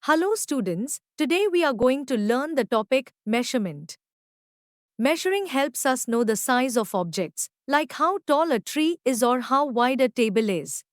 Hello students, today we are going to learn the topic measurement. Measuring helps us know the size of objects, like how tall a tree is or how wide a table is.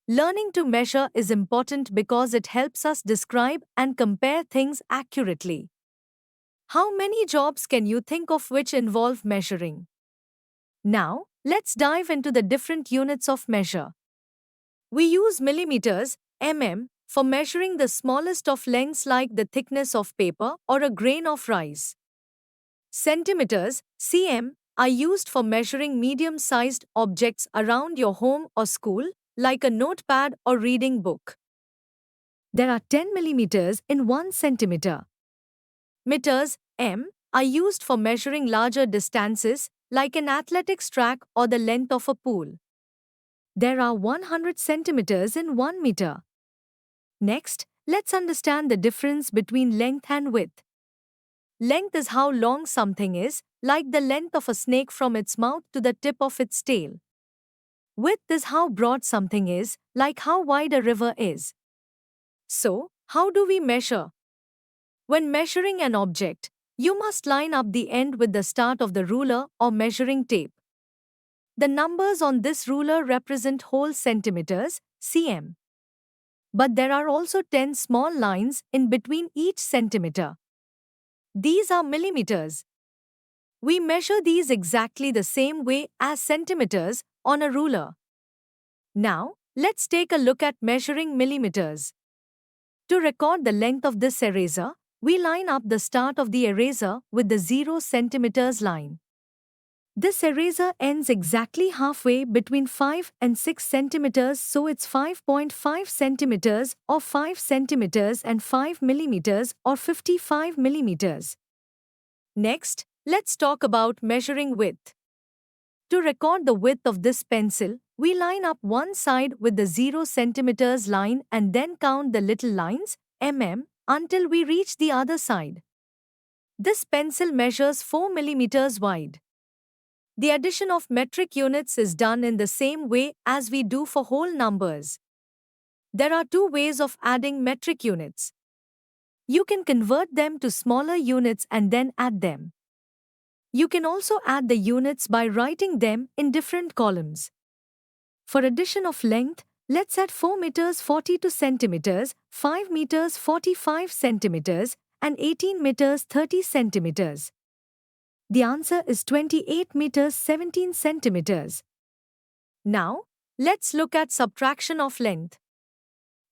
Learning to measure is important because it helps us describe and compare things accurately. How many jobs can you think of which involve measuring? Now, let's dive into the different units of measure. We use millimeters, for measuring the smallest of lengths like the thickness of paper or a grain of rice. Centimeters, are used for measuring medium-sized objects around your home or school, like a notepad or reading book. There are 10 millimeters in 1 centimeter. Meters, are used for measuring larger distances, like an athletics track or the length of a pool. There are 100 centimeters in 1 meter. Next, let's understand the difference between length and width. Length is how long something is, like the length of a snake from its mouth to the tip of its tail. Width is how broad something is, like how wide a river is. So, how do we measure? When measuring an object, you must line up the end with the start of the ruler or measuring tape. The numbers on this ruler represent whole centimeters, cm. But there are also 10 small lines in between each centimeter. These are millimeters. We measure these exactly the same way as centimeters on a ruler. Now, let's take a look at measuring millimeters. To record the length of this eraser, we line up the start of the eraser with the 0 centimeters line. This eraser ends exactly halfway between 5 and 6 centimeters, so it's 5.5 centimeters or 5 centimeters and 5 millimeters or 55 millimeters. Next, let's talk about measuring width. To record the width of this pencil, we line up one side with the 0 centimeters line and then count the little lines, until we reach the other side. This pencil measures 4 millimeters wide. The addition of metric units is done in the same way as we do for whole numbers. There are two ways of adding metric units. You can convert them to smaller units and then add them. You can also add the units by writing them in different columns. For addition of length, let's add 4 meters 42 centimeters, 5 meters 45 centimeters, and 18 meters 30 centimeters. The answer is 28 meters 17 centimeters. Now, let's look at subtraction of length.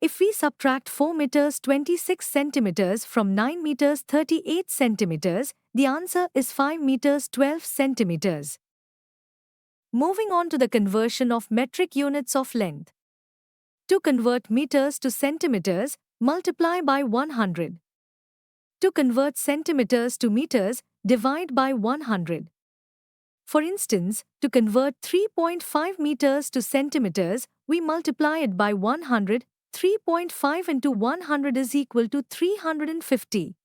If we subtract 4 meters 26 centimeters from 9 meters 38 centimeters, the answer is 5 meters 12 centimeters. Moving on to the conversion of metric units of length. To convert meters to centimeters, multiply by 100. To convert centimeters to meters, divide by 100. For instance, to convert 3.5 meters to centimeters, we multiply it by 100. 3.5 into 100 is equal to 350.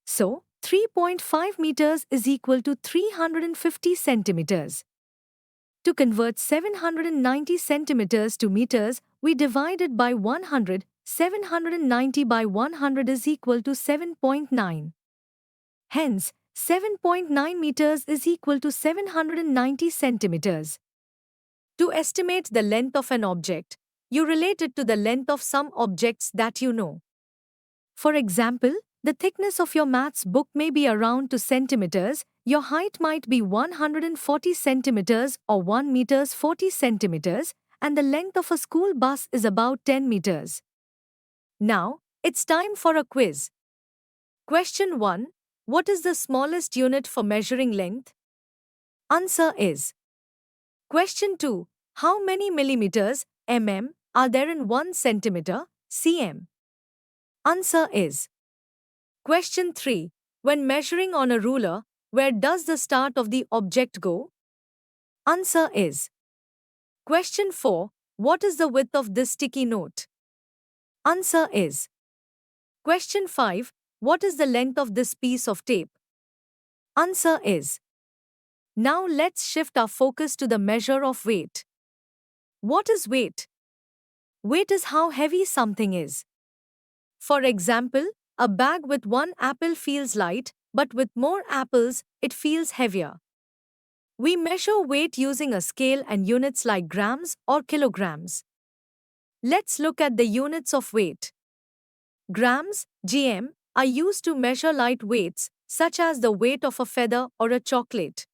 So, 3.5 meters is equal to 350 centimeters. To convert 790 centimeters to meters, we divide it by 100. 790 by 100 is equal to 7.9. Hence, 7.9 meters is equal to 790 centimeters. To estimate the length of an object, you relate it to the length of some objects that you know. For example, the thickness of your maths book may be around 2 centimeters, your height might be 140 centimeters or 1 meters 40 centimeters, and the length of a school bus is about 10 meters. Now, it's time for a quiz. Question 1. What is the smallest unit for measuring length? Answer is. Question 2. How many millimeters, are there in 1 centimeter, cm? Answer is. Question 3. When measuring on a ruler, where does the start of the object go? Answer is. Question 4. What is the width of this sticky note? Answer is. Question 5. What is the length of this piece of tape? Answer is. Now let's shift our focus to the measure of weight. What is weight? Weight is how heavy something is. For example, a bag with one apple feels light, but with more apples, it feels heavier. We measure weight using a scale and units like grams or kilograms. Let's look at the units of weight. Grams, gm, are used to measure light weights, such as the weight of a feather or a chocolate.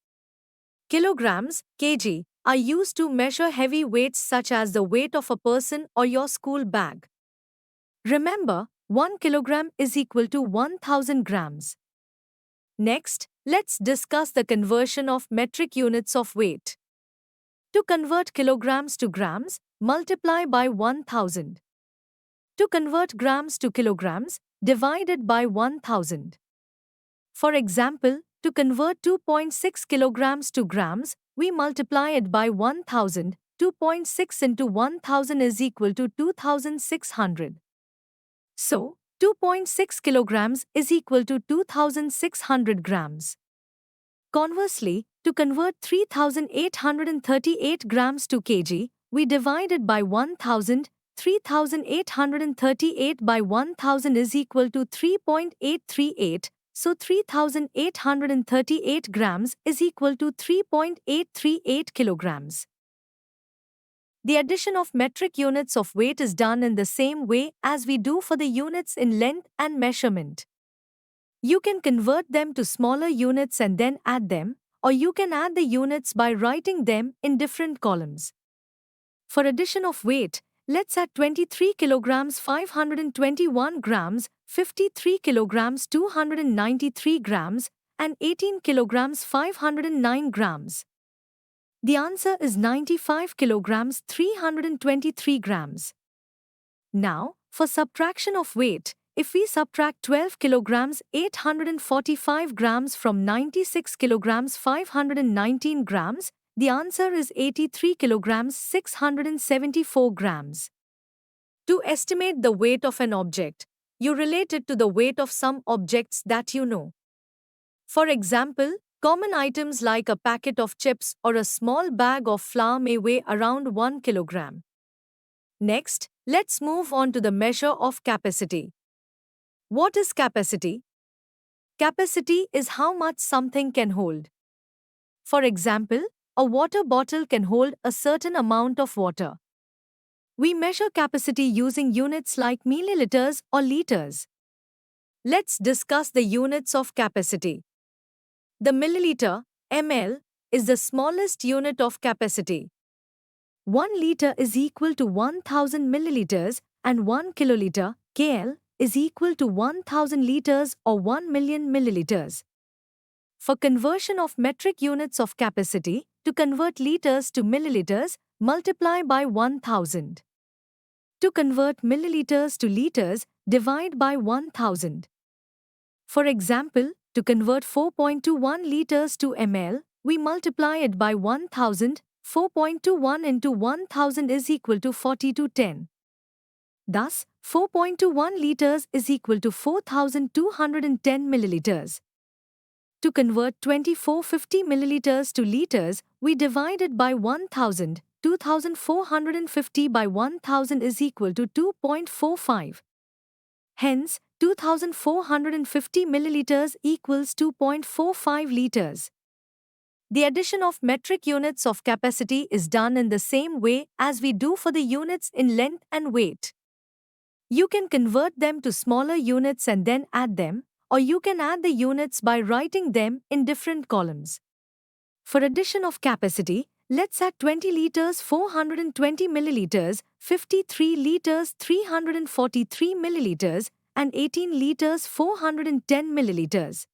Kilograms, kg, are used to measure heavy weights such as the weight of a person or your school bag. Remember, 1 kilogram is equal to 1000 grams. Next, let's discuss the conversion of metric units of weight. To convert kilograms to grams, multiply by 1000. To convert grams to kilograms, divide it by 1000. For example, to convert 2.6 kilograms to grams, we multiply it by 1000. 2.6 into 1000 is equal to 2600. So, 2.6 kilograms is equal to 2600 grams. Conversely, to convert 3838 grams to kg, we divide it by 1000. 3838 by 1000 is equal to 3.838. So 3838 grams is equal to 3.838 kilograms. The addition of metric units of weight is done in the same way as we do for the units in length and measurement. You can convert them to smaller units and then add them, or you can add the units by writing them in different columns. For addition of weight, let's add 23 kilograms 521 grams, 53 kilograms 293 grams, and 18 kilograms 509 grams. The answer is 95 kilograms 323 grams. Now, for subtraction of weight, if we subtract 12 kilograms 845 grams from 96 kilograms 519 grams, the answer is 83 kilograms 674 grams. To estimate the weight of an object, you relate it to the weight of some objects that you know. For example, common items like a packet of chips or a small bag of flour may weigh around 1 kilogram. Next, let's move on to the measure of capacity. What is capacity? Capacity is how much something can hold. For example, a water bottle can hold a certain amount of water. We measure capacity using units like milliliters or liters. Let's discuss the units of capacity. The milliliter, ml, is the smallest unit of capacity. 1 liter is equal to 1000 milliliters and 1 kiloliter, kl, is equal to 1000 liters or 1 million milliliters. For conversion of metric units of capacity, to convert liters to milliliters, multiply by 1000. To convert milliliters to liters, divide by 1000. For example, to convert 4.21 liters to ml, we multiply it by 1000. 4.21 into 1000 is equal to 4210. Thus, 4.21 liters is equal to 4210 milliliters. To convert 2450 milliliters to liters, we divide it by 1000. 2450 by 1000 is equal to 2.45. Hence, 2450 milliliters equals 2.45 liters. The addition of metric units of capacity is done in the same way as we do for the units in length and weight. You can convert them to smaller units and then add them, or you can add the units by writing them in different columns. For addition of capacity, let's add 20 liters 420 milliliters, 53 liters 343 milliliters, and 18 liters 410 milliliters.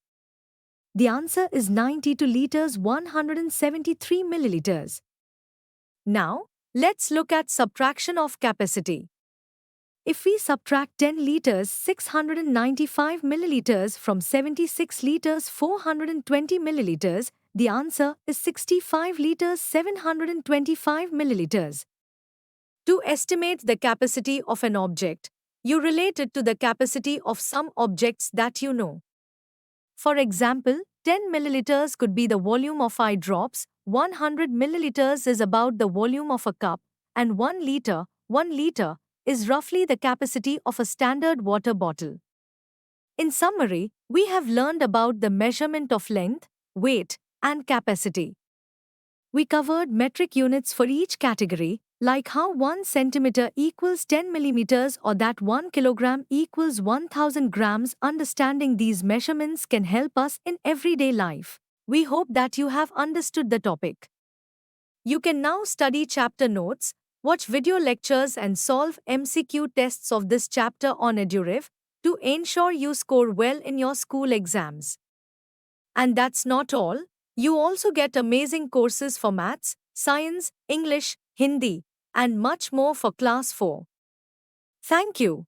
The answer is 92 liters 173 milliliters. Now, let's look at subtraction of capacity. If we subtract 10 liters 695 milliliters from 76 liters 420 milliliters, the answer is 65 liters 725 milliliters. To estimate the capacity of an object, you relate it to the capacity of some objects that you know. For example, 10 milliliters could be the volume of eye drops, 100 milliliters is about the volume of a cup, and 1 liter is roughly the capacity of a standard water bottle. In summary, we have learned about the measurement of length, weight, and capacity. We covered metric units for each category, like how 1 centimeter equals 10 millimeters or that 1 kilogram equals 1000 grams. Understanding these measurements can help us in everyday life. We hope that you have understood the topic. You can now study chapter notes, watch video lectures, and solve MCQ tests of this chapter on EduRev to ensure you score well in your school exams. And that's not all. You also get amazing courses for maths, science, English, Hindi, and much more for class 4. Thank you.